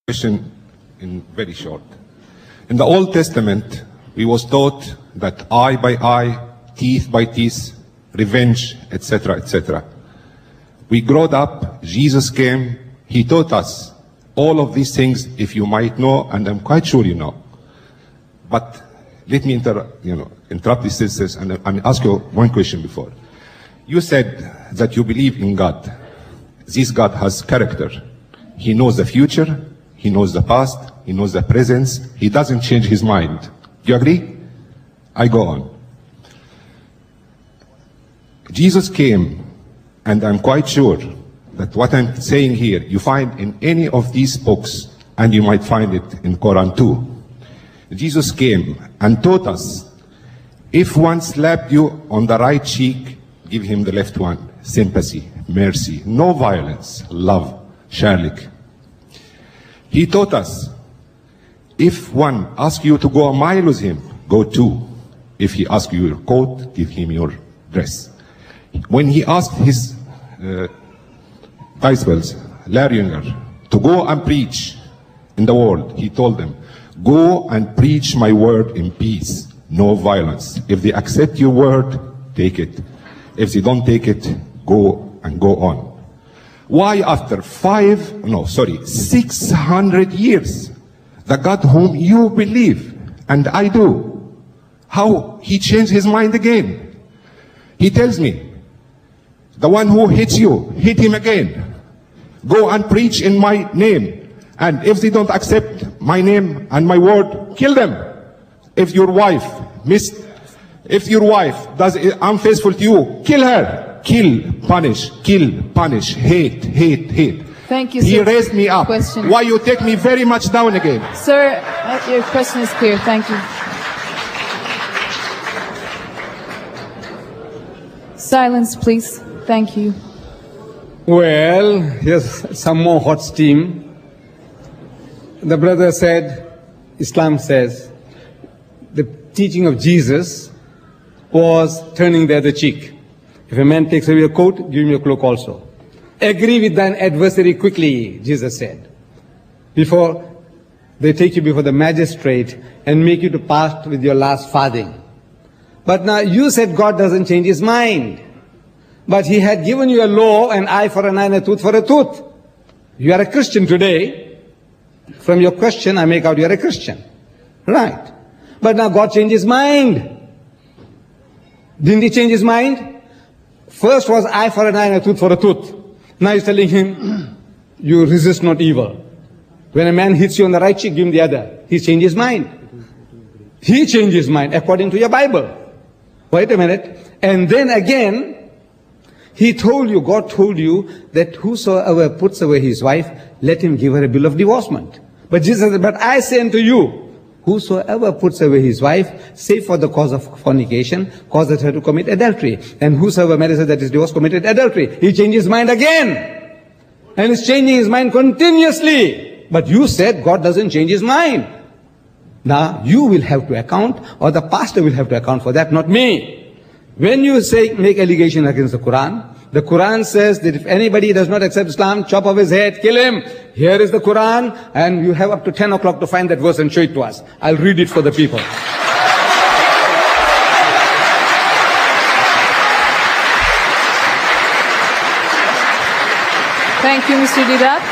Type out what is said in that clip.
Question in very short. In the Old Testament, we was taught that eye by eye, teeth by teeth, revenge, etc., etc. We growed up, Jesus came, he taught us all of these things, if you might know, and I'm quite sure you know. But let me interrupt these sisters and ask you one question before. You said that you believe in God. This God has character. He knows the future. He knows the past, he knows the present, he doesn't change his mind. Do you agree? I go on. Jesus came, and I'm quite sure that what I'm saying here, you find in any of these books, and you might find it in Quran too. Jesus came and taught us, if one slapped you on the right cheek, give him the left one. Sympathy, mercy, no violence, love, shalik. He taught us, if one asks you to go a mile with him, go 2. If he asks you your coat, give him your dress. When he asked his disciples, Larry Younger, to go and preach in the world, he told them, go and preach my word in peace, no violence. If they accept your word, take it. If they don't take it, go and go on. Why after 600 years, the God whom you believe, and I do, how he changed his mind again? He tells me, the one who hits you, hit him again. Go and preach in my name. And if they don't accept my name and my word, kill them. If your wife does unfaithful to you, kill her. Kill, punish, hate. Thank you, sir. He raised me up. Question. Why you take me very much down again? Sir, your question is clear. Thank you. Silence, please. Thank you. Well, here's some more hot steam. The brother said, Islam says, the teaching of Jesus was turning the other cheek. If a man takes away your coat, give him your cloak also. Agree with thine adversary quickly, Jesus said, before they take you before the magistrate and make you to part with your last farthing. But now you said God doesn't change his mind. But he had given you a law, an eye for an eye and a tooth for a tooth. You are a Christian today. From your question, I make out you are a Christian. Right. But now God changed his mind. Didn't he change his mind? First was eye for an eye and a tooth for a tooth. Now he's telling him, you resist not evil. When a man hits you on the right cheek, give him the other. He changed his mind. He changed his mind according to your Bible. Wait a minute. And then again, he told you, God told you that whosoever puts away his wife, let him give her a bill of divorcement. But Jesus said, but I say unto you, whosoever puts away his wife, save for the cause of fornication, causes her to commit adultery. And whosoever marries her that is divorced, committed adultery. He changed his mind again. And he's changing his mind continuously. But you said God doesn't change his mind. Now, you will have to account, or the pastor will have to account for that, not me. When you say, make allegation against the Quran says that if anybody does not accept Islam, chop off his head, kill him. Here is the Quran, and you have up to 10 o'clock to find that verse and show it to us. I'll read it for the people. Thank you, Mr. Didat.